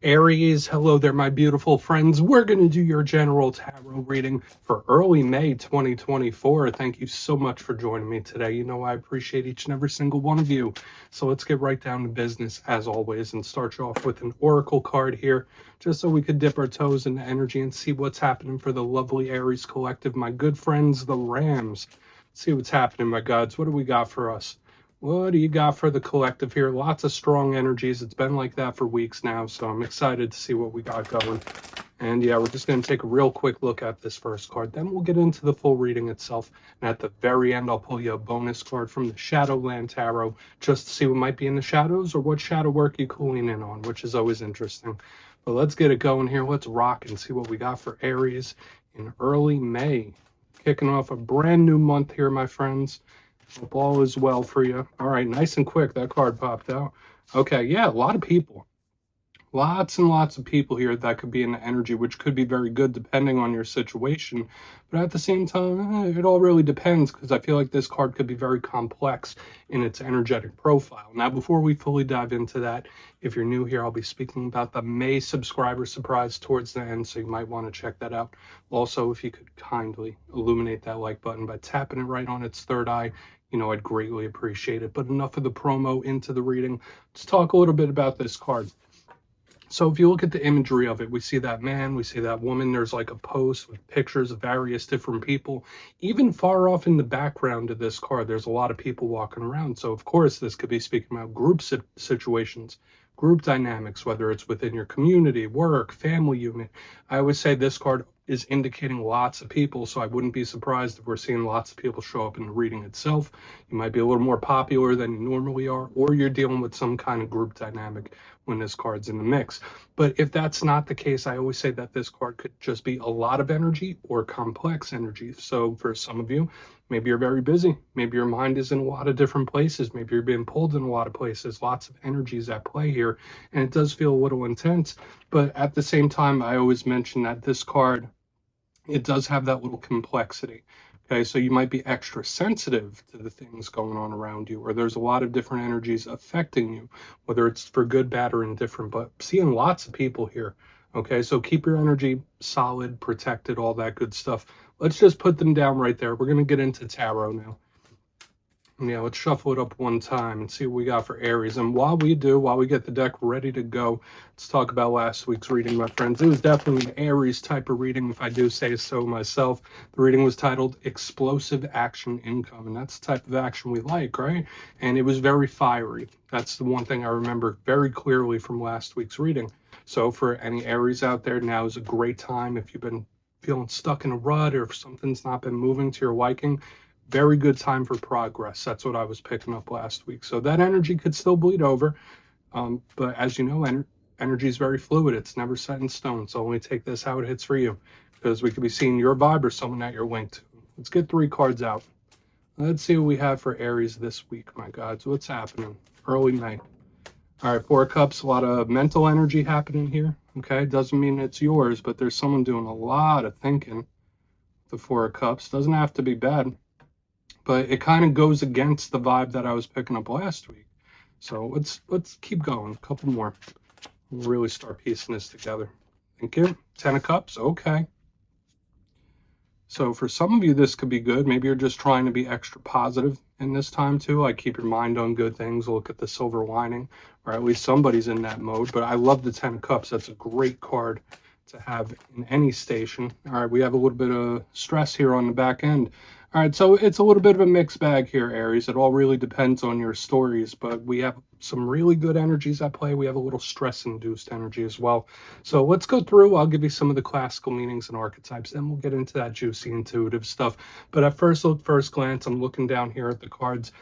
Aries, hello there, my beautiful friends. We're going to do your general tarot reading for early May 2024. Thank you so much for joining me today. You know, I appreciate each and every single one of you. So let's get right down to business as always and start you off with an oracle card here, just so we could dip our toes into energy and see what's happening for the lovely Aries collective, my good friends, the Rams. Let's see what's happening, my gods. What do we got for us? What do you got for the collective here? Lots of strong energies. It's been like that for weeks now, so I'm excited to see what we got going. And yeah, we're just going to take a real quick look at this first card. Then we'll get into the full reading itself. And at the very end, I'll pull you a bonus card from the Shadowland Tarot just to see what might be in the shadows or what shadow work you're cooling in on, which is always interesting. But let's get it going here. Let's rock and see what we got for Aries in early May. Kicking off a brand new month here, my friends. Hope all is well for you. All right, nice and quick, that card popped out. Okay, yeah, a lot of people. Lots and lots of people here that could be in the energy, which could be very good depending on your situation. But at the same time, it all really depends, because I feel like this card could be very complex in its energetic profile. Now, before we fully dive into that, if you're new here, I'll be speaking about the May subscriber surprise towards the end, so you might want to check that out. Also, if you could kindly illuminate that like button by tapping it right on its third eye, you know, I'd greatly appreciate it. But enough of the promo, into the reading. Let's talk a little bit about this card. So if you look at the imagery of it, we see that man, we see that woman. There's like a post with pictures of various different people. Even far off in the background of this card, there's a lot of people walking around. So of course, this could be speaking about group situations, group dynamics, whether it's within your community, work, family unit. I always say this card is indicating lots of people, so I wouldn't be surprised if we're seeing lots of people show up in the reading itself. You might be a little more popular than you normally are, or you're dealing with some kind of group dynamic when this card's in the mix. But if that's not the case, I always say that this card could just be a lot of energy or complex energy. So for some of you, maybe you're very busy. Maybe your mind is in a lot of different places. Maybe you're being pulled in a lot of places. Lots of energies at play here. And it does feel a little intense. But at the same time, I always mention that this card, it does have that little complexity. Okay, so you might be extra sensitive to the things going on around you, or there's a lot of different energies affecting you, whether it's for good, bad, or indifferent. But seeing lots of people here. Okay, so keep your energy solid, protected, all that good stuff. Let's just put them down right there. We're going to get into tarot now. Yeah, let's shuffle it up one time and see what we got for Aries. And while we get the deck ready to go, let's talk about last week's reading, my friends. It was definitely an Aries type of reading, if I do say so myself. The reading was titled Explosive Action Income, and that's the type of action we like, right? And it was very fiery. That's the one thing I remember very clearly from last week's reading. So for any Aries out there, now is a great time if you've been feeling stuck in a rut or if something's not been moving to your liking. Very good time for progress. That's what I was picking up last week. So that energy could still bleed over. But as you know, energy is very fluid. It's never set in stone. So only take this how it hits for you, because we could be seeing your vibe or someone that you're linked to. Let's get 3 cards out. Let's see what we have for Aries this week, my gods. What's happening? Early May. All right, 4 cups, a lot of mental energy happening here. Okay, doesn't mean it's yours, but there's someone doing a lot of thinking. The 4 of cups doesn't have to be bad, but it kind of goes against the vibe that I was picking up last week. So let's keep going. A couple more. We'll really start piecing this together. Thank you. 10 of cups. Okay. So for some of you, this could be good. Maybe you're just trying to be extra positive in this time too. Like keep your mind on good things. Look at the silver lining, or at least somebody's in that mode. But I love the 10 of cups. That's a great card to have in any station. All right, we have a little bit of stress here on the back end. All right, so it's a little bit of a mixed bag here, Aries. It all really depends on your stories, but we have some really good energies at play. We have a little stress-induced energy as well. So let's go through. I'll give you some of the classical meanings and archetypes, then we'll get into that juicy, intuitive stuff. But at first glance, I'm looking down here at the cards.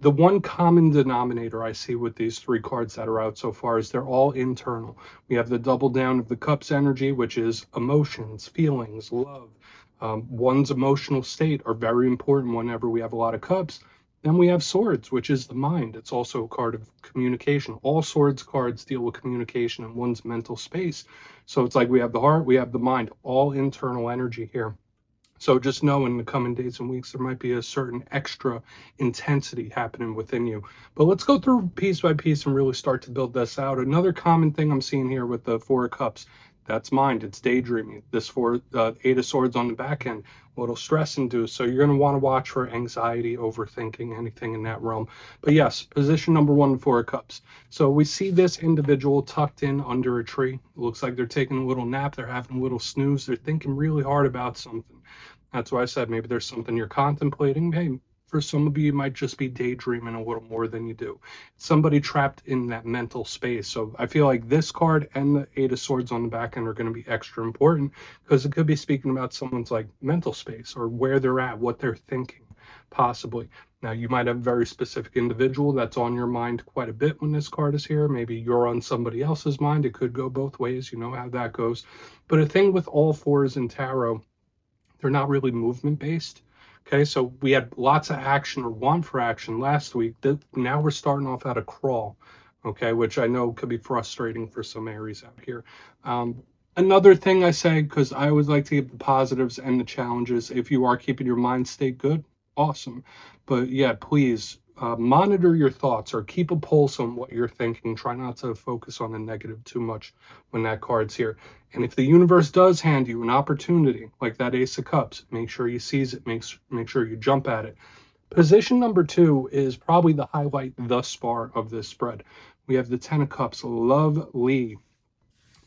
The one common denominator I see with these 3 cards that are out so far is they're all internal. We have the double down of the cups energy, which is emotions, feelings, love. One's emotional state are very important whenever we have a lot of cups. Then we have swords, which is the mind. It's also a card of communication. All swords cards deal with communication and one's mental space. So it's like we have the heart, we have the mind, all internal energy here. So just know in the coming days and weeks, there might be a certain extra intensity happening within you. But let's go through piece by piece and really start to build this out. Another common thing I'm seeing here with the Four of Cups, that's mind. It's daydreaming. This Eight of Swords on the back end, a little stress induced. So you're going to want to watch for anxiety, overthinking, anything in that realm. But yes, position number one, Four of Cups. So we see this individual tucked in under a tree. It looks like they're taking a little nap. They're having a little snooze. They're thinking really hard about something. That's why I said maybe there's something you're contemplating. Hey, for some of you, you might just be daydreaming a little more than you do. Somebody trapped in that mental space. So I feel like this card and the Eight of Swords on the back end are going to be extra important, because it could be speaking about someone's like mental space or where they're at, what they're thinking, possibly. Now, you might have a very specific individual that's on your mind quite a bit when this card is here. Maybe you're on somebody else's mind. It could go both ways. You know how that goes. But a thing with all fours in tarot, they're not really movement based. Okay, so we had lots of action or want for action last week. Now we're starting off at a crawl, okay, which I know could be frustrating for some Aries out here. Another thing I say, because I always like to give the positives and the challenges. If you are keeping your mind state good, awesome. But yeah, please monitor your thoughts or keep a pulse on what you're thinking. Try not to focus on the negative too much when that card's here. And if the universe does hand you an opportunity like that Ace of Cups, make sure you seize it. Make sure you jump at it. Position number two is probably the highlight thus far of this spread. We have the Ten of Cups. Lovely.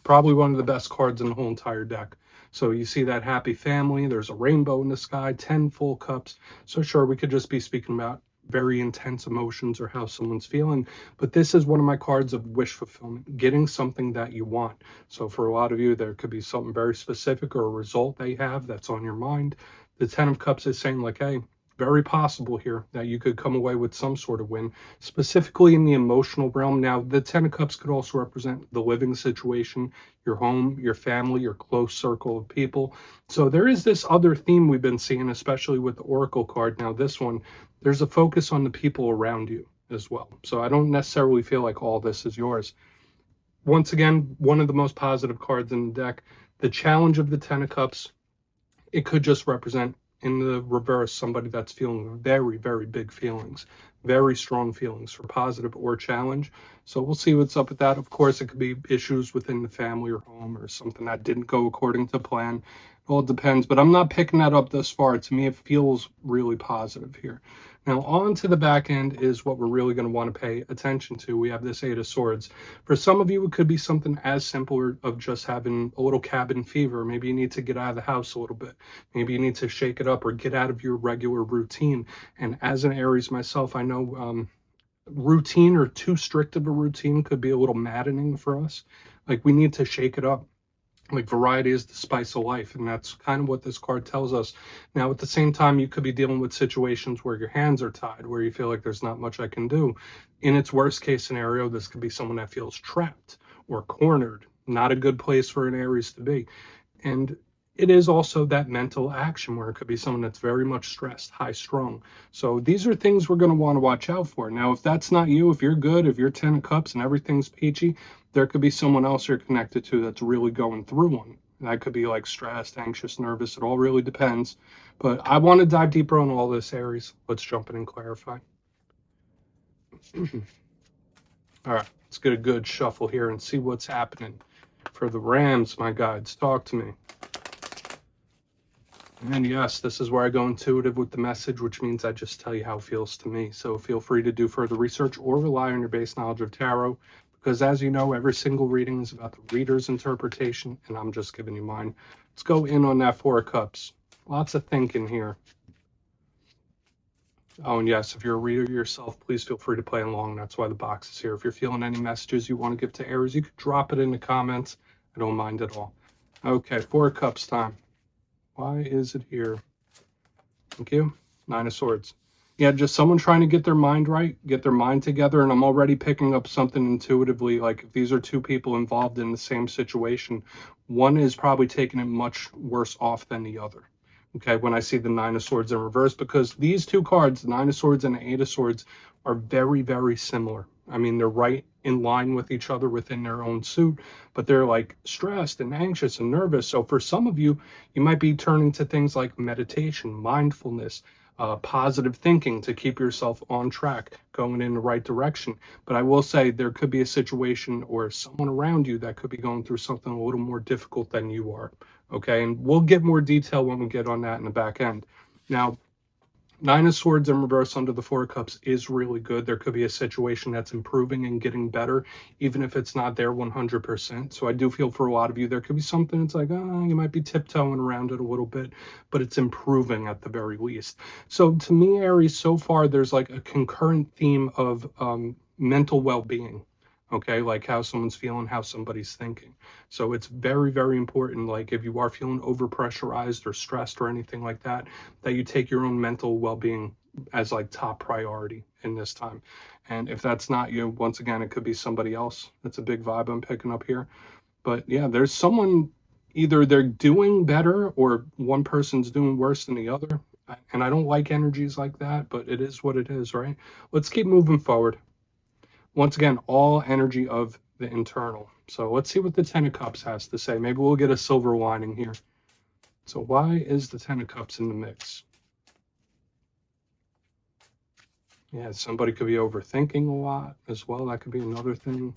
Probably one of the best cards in the whole entire deck. So you see that happy family. There's a rainbow in the sky, 10 full cups. So sure, we could just be speaking about very intense emotions or how someone's feeling, but this is one of my cards of wish fulfillment, getting something that you want. So for a lot of you, there could be something very specific or a result that you have that's on your mind. The Ten of Cups is saying like, hey, very possible here that you could come away with some sort of win, specifically in the emotional realm. Now, the Ten of Cups could also represent the living situation, your home, your family, your close circle of people. So there is this other theme we've been seeing, especially with the Oracle card. Now, this one, there's a focus on the people around you as well. So I don't necessarily feel like all this is yours. Once again, one of the most positive cards in the deck, the challenge of the Ten of Cups, it could just represent in the reverse somebody that's feeling very, very big feelings, very strong feelings for positive or challenge. So we'll see what's up with that. Of course, it could be issues within the family or home or something that didn't go according to plan. It all depends, but I'm not picking that up thus far. To me, it feels really positive here. Now, on to the back end is what we're really going to want to pay attention to. We have this Eight of Swords. For some of you, it could be something as simple of just having a little cabin fever. Maybe you need to get out of the house a little bit. Maybe you need to shake it up or get out of your regular routine. And as an Aries myself, I know routine or too strict of a routine could be a little maddening for us. Like, we need to shake it up. Like, variety is the spice of life, and that's kind of what this card tells us. Now, at the same time, you could be dealing with situations where your hands are tied, where you feel like there's not much I can do. In its worst case scenario, this could be someone that feels trapped or cornered. Not a good place for an Aries to be. And it is also that mental action where it could be someone that's very much stressed, high strung. So these are things we're going to want to watch out for. Now, if that's not you, if you're good, if you're 10 of Cups and everything's peachy, there could be someone else you're connected to that's really going through one. That could be like stressed, anxious, nervous. It all really depends. But I want to dive deeper on all this, Aries. Let's jump in and clarify. All right, let's get a good shuffle here and see what's happening. For the Rams, my guides, talk to me. And yes, this is where I go intuitive with the message, which means I just tell you how it feels to me. So feel free to do further research or rely on your base knowledge of tarot, because as you know, every single reading is about the reader's interpretation, and I'm just giving you mine. Let's go in on that Four of Cups. Lots of thinking here. Oh, and yes, if you're a reader yourself, please feel free to play along. That's why the box is here. If you're feeling any messages you want to give to Aries, you could drop it in the comments. I don't mind at all. Okay, Four of Cups time. Why is it here? Thank you. Nine of Swords. Yeah, just someone trying to get their mind right, get their mind together, and I'm already picking up something intuitively. Like, if these are two people involved in the same situation, one is probably taking it much worse off than the other. Okay, when I see the Nine of Swords in reverse, because these two cards, the Nine of Swords and the Eight of Swords, are very, very similar. I mean, they're right in line with each other within their own suit, but they're like stressed and anxious and nervous. So for some of you, you might be turning to things like meditation, mindfulness, positive thinking to keep yourself on track, going in the right direction. But I will say there could be a situation or someone around you that could be going through something a little more difficult than you are. Okay, and we'll get more detail when we get on that in the back end. Now, Nine of Swords in reverse under the Four of Cups is really good. There could be a situation that's improving and getting better, even if it's not there 100%. So I do feel for a lot of you, there could be something that's like, oh, you might be tiptoeing around it a little bit, but it's improving at the very least. So to me, Aries, so far, there's like a concurrent theme of mental well-being. Okay, like how someone's feeling, how somebody's thinking. So it's very, very important, like if you are feeling overpressurized or stressed or anything like that, that you take your own mental well-being as like top priority in this time. And if that's not you, once again, it could be somebody else. That's a big vibe I'm picking up here. But yeah, there's someone, either they're doing better or one person's doing worse than the other. And I don't like energies like that, but it is what it is, right? Let's keep moving forward. Once again, all energy of the internal. So let's see what the Ten of Cups has to say. Maybe we'll get a silver lining here. So why is the Ten of Cups in the mix? Yeah, somebody could be overthinking a lot as well. That could be another thing.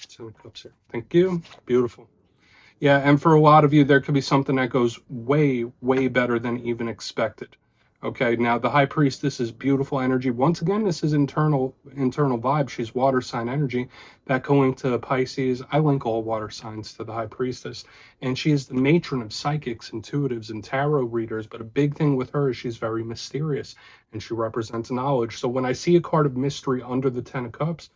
Ten of Cups here. Thank you. Beautiful. Yeah, and for a lot of you, there could be something that goes way, way better than even expected. Okay, now the High Priestess is beautiful energy. Once again, this is internal vibe. She's water sign energy. That going to Pisces, I link all water signs to the High Priestess. And she is the matron of psychics, intuitives, and tarot readers. But a big thing with her is she's very mysterious, and she represents knowledge. So when I see a card of mystery under the Ten of Cups,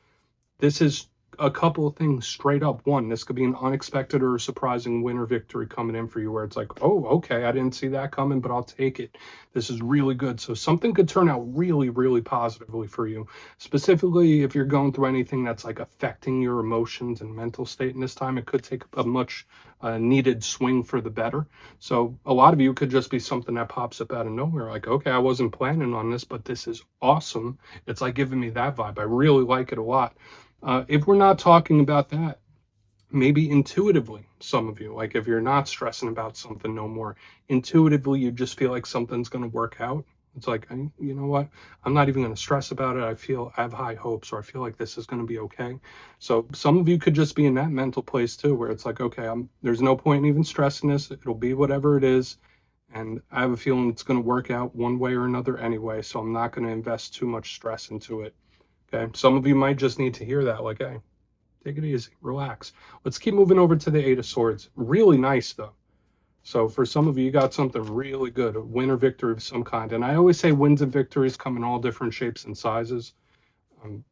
this is a couple of things straight up. One, this could be an unexpected or a surprising win or victory coming in for you where it's like, oh, okay, I didn't see that coming, but I'll take it. This is really good. So something could turn out really, really positively for you. Specifically, if you're going through anything that's like affecting your emotions and mental state in this time, it could take a much needed swing for the better. So a lot of you could just be something that pops up out of nowhere. Like, okay, I wasn't planning on this, but this is awesome. It's like giving me that vibe. I really like it a lot. If we're not talking about that, maybe intuitively, some of you, like if you're not stressing about something no more, intuitively you just feel like something's going to work out. It's like, you know what, I'm not even going to stress about it. I have high hopes, or I feel like this is going to be okay. So some of you could just be in that mental place too, where it's like, okay, there's no point in even stressing this. It'll be whatever it is. And I have a feeling it's going to work out one way or another anyway. So I'm not going to invest too much stress into it. Okay, some of you might just need to hear that, like, hey, take it easy, relax. Let's keep moving over to the Eight of Swords. Really nice, though. So for some of you, you got something really good, a win or victory of some kind. And I always say wins and victories come in all different shapes and sizes,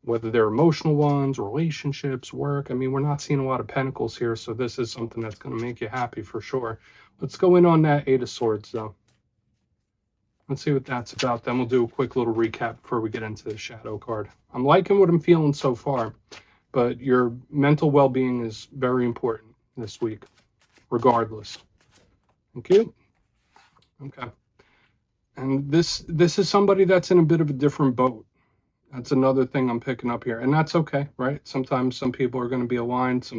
whether they're emotional ones, relationships, work. I mean, we're not seeing a lot of pentacles here, so this is something that's going to make you happy for sure. Let's go in on that Eight of Swords, though. Let's see what that's about. Then we'll do a quick little recap before we get into the shadow card. I'm liking what I'm feeling so far, but your mental well-being is very important this week, regardless. Thank you. Okay. And this is somebody that's in a bit of a different boat. That's another thing I'm picking up here. And that's okay, right? Sometimes some people are going to be aligned,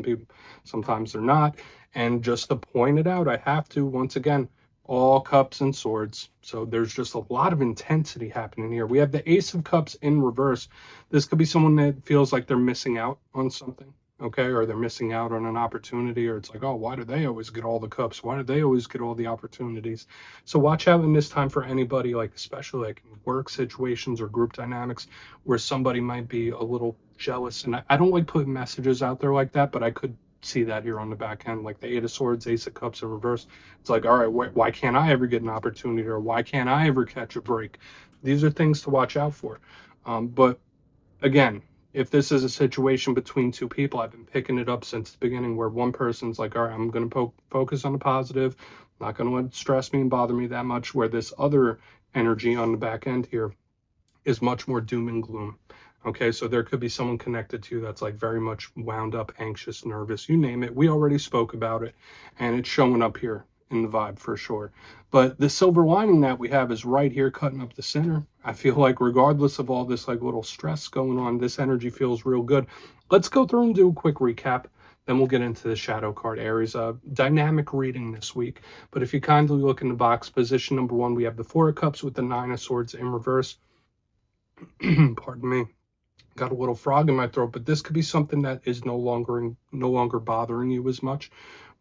sometimes they're not. And just to point it out, I have to, once again, all cups and swords. So there's just a lot of intensity happening here. We have the Ace of Cups in reverse. This could be someone that feels like they're missing out on something, okay? Or they're missing out on an opportunity, or it's like, oh, why do they always get all the cups? Why do they always get all the opportunities? So watch out in this time for anybody, like especially like work situations or group dynamics where somebody might be a little jealous. And I don't like putting messages out there like that, but I could see that here on the back end, like the Eight of Swords, Ace of Cups in reverse. It's like, all right, why can't I ever get an opportunity, or why can't I ever catch a break? These are things to watch out for. But again, if this is a situation between two people, I've been picking it up since the beginning, where one person's like, all right, I'm going to focus on the positive, not going to let it stress me and bother me that much, where this other energy on the back end here is much more doom and gloom. Okay, so there could be someone connected to you that's like very much wound up, anxious, nervous, you name it. We already spoke about it, and it's showing up here in the vibe for sure. But the silver lining that we have is right here cutting up the center. I feel like regardless of all this like little stress going on, this energy feels real good. Let's go through and do a quick recap. Then we'll get into the shadow card Aries. Dynamic reading this week. But if you kindly look in the box, position number 1, we have the Four of Cups with the Nine of Swords in reverse. Pardon me. Got a little frog in my throat, but this could be something that is no longer bothering you as much,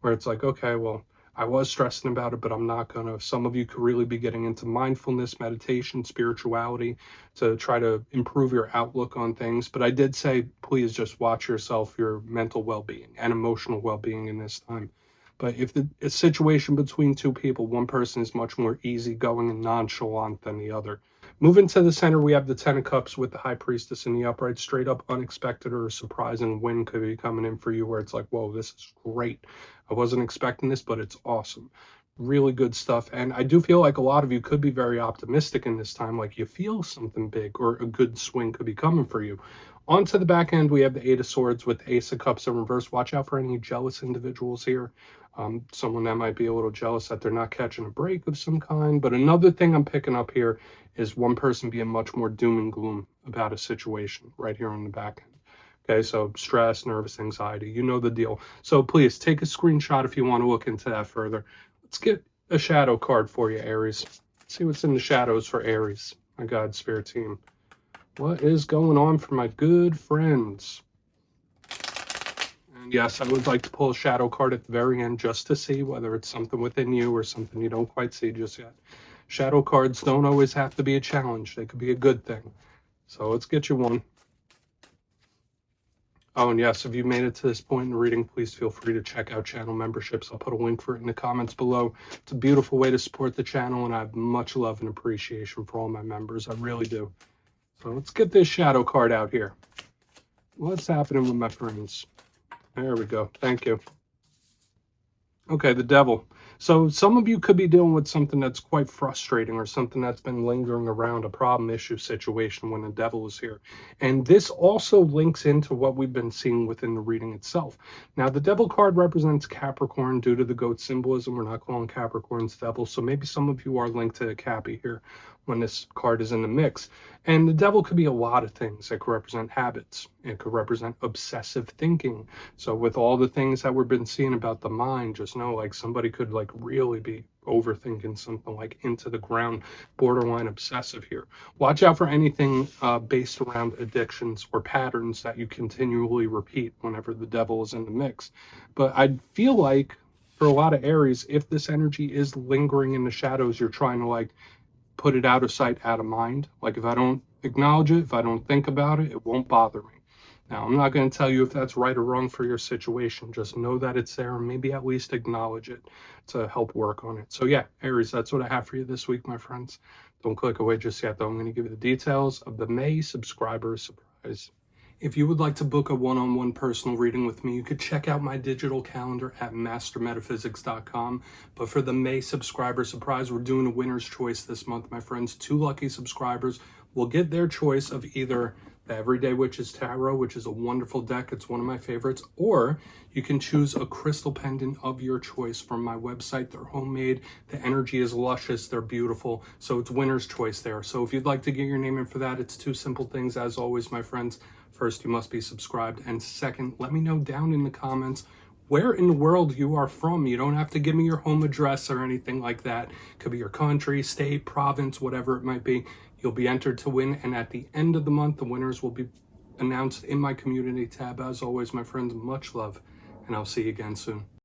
where it's like, okay, well, I was stressing about it, but I'm not gonna. Some of you could really be getting into mindfulness, meditation, spirituality to try to improve your outlook on things. But I did say, please just watch yourself, your mental well-being and emotional well-being in this time. But if the situation between two people, one person is much more easygoing and nonchalant than the other. Moving to the center, we have the Ten of Cups with the High Priestess in the upright. Straight up unexpected or surprising win could be coming in for you where it's like, whoa, this is great. I wasn't expecting this, but it's awesome. Really good stuff. And I do feel like a lot of you could be very optimistic in this time, like you feel something big or a good swing could be coming for you. On to the back end, we have the Eight of Swords with the Ace of Cups in reverse. Watch out for any jealous individuals here. Someone that might be a little jealous that they're not catching a break of some kind. But another thing I'm picking up here is one person being much more doom and gloom about a situation right here on the back end. Okay, so stress, nervous, anxiety, you know the deal. So please take a screenshot if you want to look into that further. Let's get a shadow card for you, Aries. Let's see what's in the shadows for Aries, my God Spirit team. What is going on for my good friends? And yes, I would like to pull a shadow card at the very end just to see whether it's something within you or something you don't quite see just yet. Shadow cards don't always have to be a challenge. They could be a good thing. So let's get you one. Oh, and yes, if you made it to this point in the reading, please feel free to check out channel memberships. I'll put a link for it in the comments below. It's a beautiful way to support the channel, and I have much love and appreciation for all my members. I really do. So let's get this shadow card out here. What's happening with my friends? There we go. Thank you. Okay, the Devil. So some of you could be dealing with something that's quite frustrating or something that's been lingering around, a problem, issue, situation when the Devil is here. And this also links into what we've been seeing within the reading itself. Now, the Devil card represents Capricorn due to the goat symbolism. We're not calling Capricorns Devil, so maybe some of you are linked to Cappy here when this card is in the mix. And the Devil could be a lot of things. It could represent habits. It could represent obsessive thinking. So with all the things that we've been seeing about the mind, just know like somebody could like really be overthinking something like into the ground, borderline obsessive here. Watch out for anything based around addictions or patterns that you continually repeat whenever the Devil is in the mix. But I feel like for a lot of Aries, if this energy is lingering in the shadows, you're trying to like put it out of sight, out of mind. Like if I don't acknowledge it, if I don't think about it, it won't bother me. Now, I'm not going to tell you if that's right or wrong for your situation. Just know that it's there and maybe at least acknowledge it to help work on it. So yeah, Aries, that's what I have for you this week, my friends. Don't click away just yet, though. I'm going to give you the details of the May subscriber surprise. If you would like to book a one-on-one personal reading with me, you could check out my digital calendar at mastermetaphysics.com. But for the May subscriber surprise, we're doing a winner's choice this month, my friends. 2 lucky subscribers will get their choice of either the Everyday Witches Tarot, which is a wonderful deck. It's one of my favorites. Or you can choose a crystal pendant of your choice from my website. They're homemade. The energy is luscious. They're beautiful. So it's winner's choice there. So if you'd like to get your name in for that, it's 2 simple things. As always, my friends. First, you must be subscribed. And second, let me know down in the comments where in the world you are from. You don't have to give me your home address or anything like that. It could be your country, state, province, whatever it might be. You'll be entered to win. And at the end of the month, the winners will be announced in my community tab. As always, my friends, much love. And I'll see you again soon.